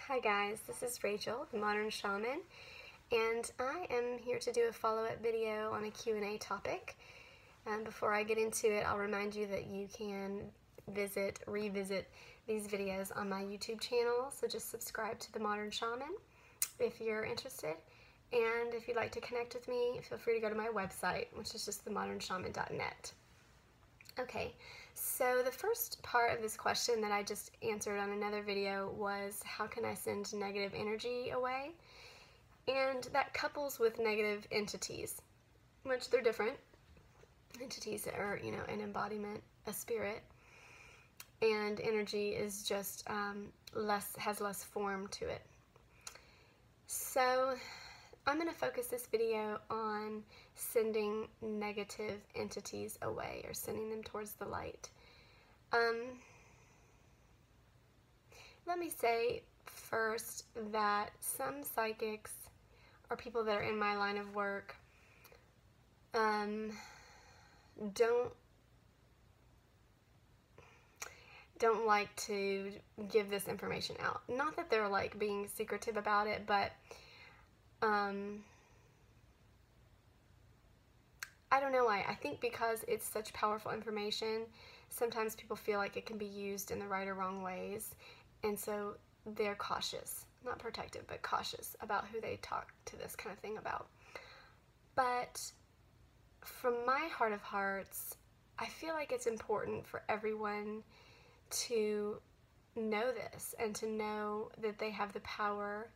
Hi guys, this is Rachel, the Modern Shaman, and I am here to do a follow-up video on a Q&A topic. Before I get into it, I'll remind you that you can revisit these videos on my YouTube channel, so just subscribe to the Modern Shaman if you're interested. And if you'd like to connect with me, feel free to go to my website, which is just themodernshaman.net. Okay, so the first part of this question that I just answered on another video was, how can I send negative energy away? And that couples with negative entities, which they're different. Entities are, an embodiment, a spirit, and energy is just has less form to it. So I'm going to focus this video on sending negative entities away, or sending them towards the light. Let me say first that some psychics, or people that are in my line of work, don't like to give this information out. Not that they're like being secretive about it, but I don't know why. I think because it's such powerful information, sometimes people feel like it can be used in the right or wrong ways, and so they're cautious. Not protective, but cautious about who they talk to this kind of thing about. But from my heart of hearts, I feel like it's important for everyone to know this, and to know that they have the power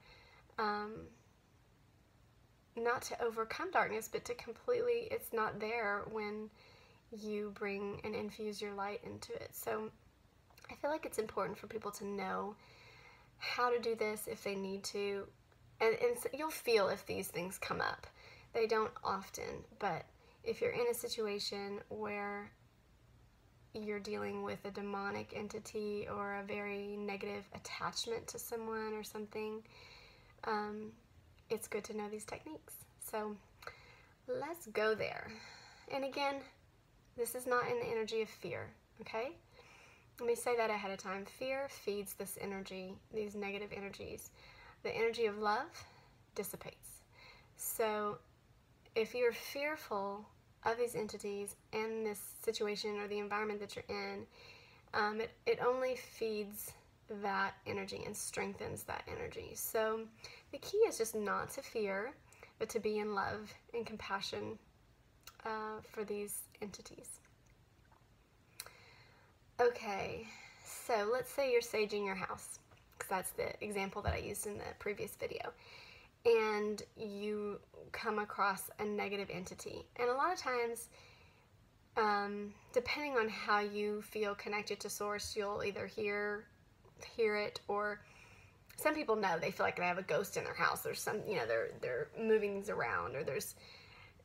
not to overcome darkness, but to completely, it's not there when you bring and infuse your light into it. So I feel like it's important for people to know how to do this if they need to, and you'll feel if these things come up. They don't often, but if you're in a situation where you're dealing with a demonic entity or a very negative attachment to someone or something, it's good to know these techniques. So let's go there. And again, this is not in the energy of fear, okay? Let me say that ahead of time. Fear feeds this energy, these negative energies. The energy of love dissipates. So if you're fearful of these entities and this situation or the environment that you're in, it only feeds that energy and strengthens that energy. So the key is just not to fear, but to be in love and compassion for these entities. Okay, so let's say you're saging your house, because that's the example that I used in the previous video, and you come across a negative entity. And a lot of times, depending on how you feel connected to Source, you'll either hear it, or some people know, they feel like they have a ghost in their house. There's some, they're moving things around, or there's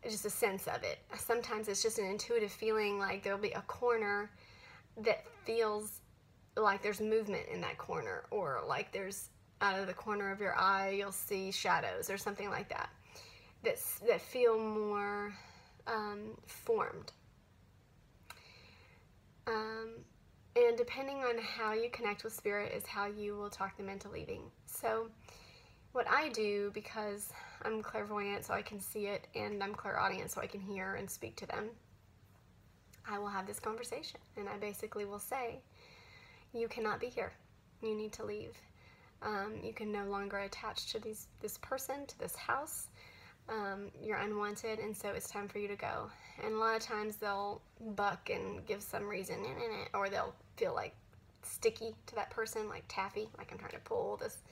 just a sense of it. Sometimes it's just an intuitive feeling, like there'll be a corner that feels like there's movement in that corner, or like there's, out of the corner of your eye, you'll see shadows or something like that, that feel more formed. And depending on how you connect with spirit is how you will talk them into leaving. So what I do, because I'm clairvoyant so I can see it, and I'm clairaudient so I can hear and speak to them, I will have this conversation, and I basically will say, you cannot be here. You need to leave. You can no longer attach to this person, to this house. You're unwanted, and so it's time for you to go. And a lot of times they'll buck and give some reason, or they'll feel like sticky to that person, like taffy, like I'm trying to pull this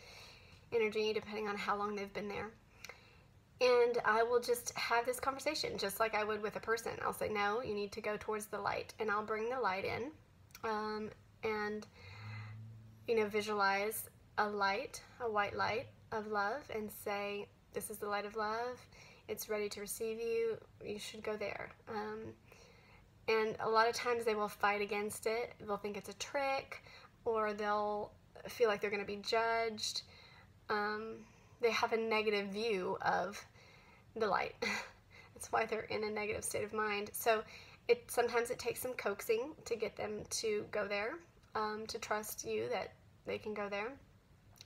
energy, depending on how long they've been there. And I will just have this conversation, just like I would with a person. I'll say, no, you need to go towards the light, and I'll bring the light in, and visualize a light, a white light of love, and say, this is the light of love, it's ready to receive you, you should go there. And a lot of times they will fight against it. They'll think it's a trick, or they'll feel like they're going to be judged. They have a negative view of the light. That's why they're in a negative state of mind. So sometimes it takes some coaxing to get them to go there, to trust you that they can go there.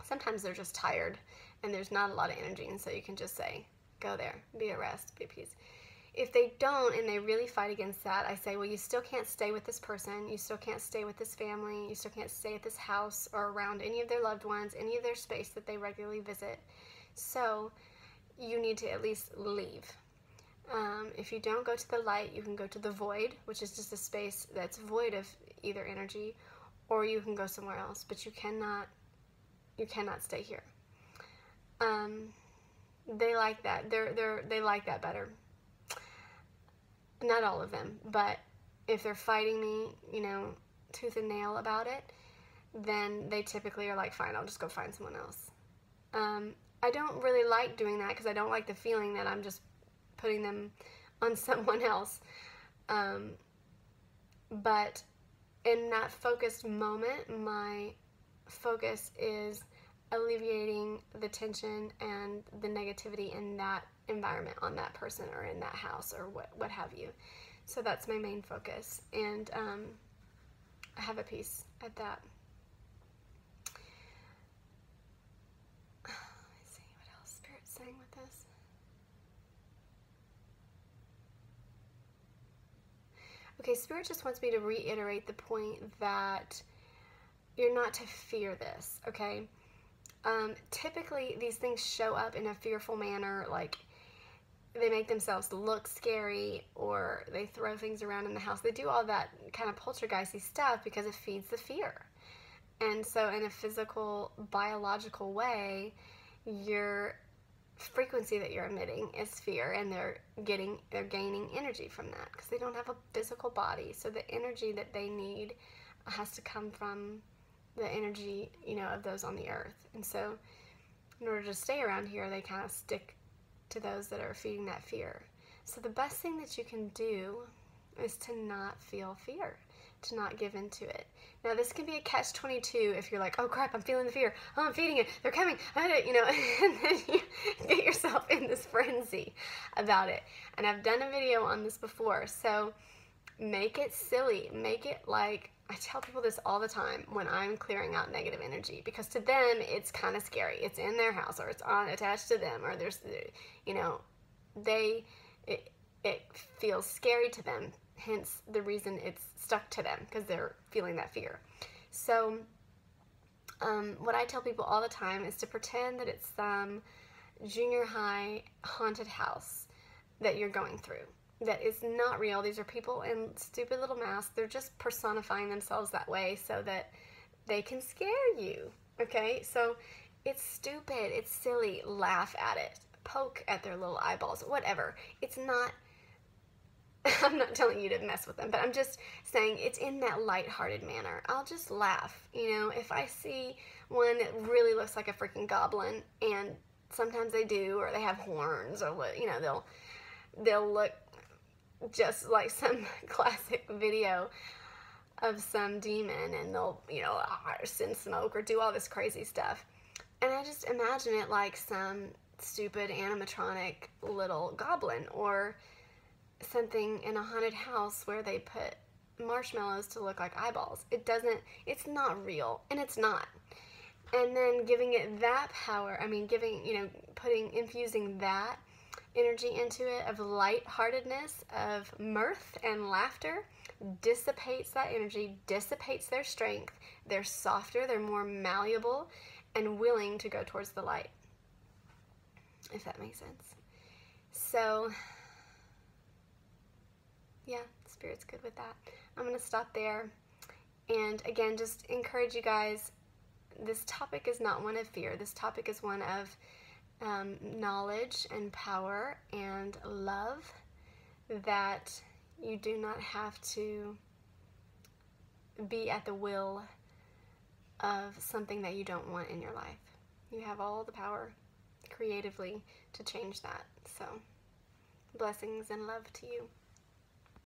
Sometimes they're just tired and there's not a lot of energy, and so you can just say, go there, be at rest, be at peace. If they don't and they really fight against that, I say, well, you still can't stay with this person, you still can't stay with this family, you still can't stay at this house or around any of their loved ones, any of their space that they regularly visit. So you need to at least leave. If you don't go to the light, you can go to the void, which is just a space that's void of either energy, or you can go somewhere else, but you cannot stay here. They like that. They like that better. Not all of them, but if they're fighting me, you know, tooth and nail about it, then they typically are like, fine, I'll just go find someone else. I don't really like doing that because I don't like the feeling that I'm just putting them on someone else. But in that focused moment, my focus is alleviating the tension and the negativity in that environment, on that person or in that house or what have you. So that's my main focus, and I have a peace at that. Let me see what else Spirit's saying with this. Okay, Spirit just wants me to reiterate the point that you're not to fear this, okay? Typically, these things show up in a fearful manner, like they make themselves look scary, or they throw things around in the house. They do all that kind of poltergeisty stuff because it feeds the fear. And so in a physical, biological way, your frequency that you're emitting is fear, and they're gaining energy from that because they don't have a physical body. So the energy that they need has to come from the energy, you know, of those on the earth. And so in order to stay around here, they kind of stick to those that are feeding that fear. So the best thing that you can do is to not feel fear, to not give into it. Now, this can be a catch-22 if you're like, oh crap, I'm feeling the fear, oh, I'm feeding it, they're coming, you know, and then you get yourself in this frenzy about it. And I've done a video on this before, so make it silly, make it like, I tell people this all the time when I'm clearing out negative energy, because to them it's kind of scary. It's in their house, or it's attached to them, or there's, you know, it feels scary to them, hence the reason it's stuck to them, because they're feeling that fear. So what I tell people all the time is to pretend that it's some junior high haunted house that you're going through. That is not real. These are people in stupid little masks. They're just personifying themselves that way so that they can scare you, okay? So it's stupid, it's silly, laugh at it, poke at their little eyeballs, whatever. It's not, I'm not telling you to mess with them, but I'm just saying it's in that lighthearted manner. I'll just laugh, you know, if I see one that really looks like a freaking goblin, and sometimes they do, or they have horns, or what, you know, they'll look just like some classic video of some demon, and they'll, you know, send smoke or do all this crazy stuff. And I just imagine it like some stupid animatronic little goblin, or something in a haunted house where they put marshmallows to look like eyeballs. It's not real, and it's not. And then giving it that power, I mean, infusing that energy into it of lightheartedness, of mirth and laughter, dissipates that energy, dissipates their strength. They're softer, they're more malleable, and willing to go towards the light, if that makes sense. So, yeah, Spirit's good with that. I'm going to stop there. And again, just encourage you guys, this topic is not one of fear. This topic is one of knowledge and power and love, that you do not have to be at the will of something that you don't want in your life. You have all the power creatively to change that. So, blessings and love to you.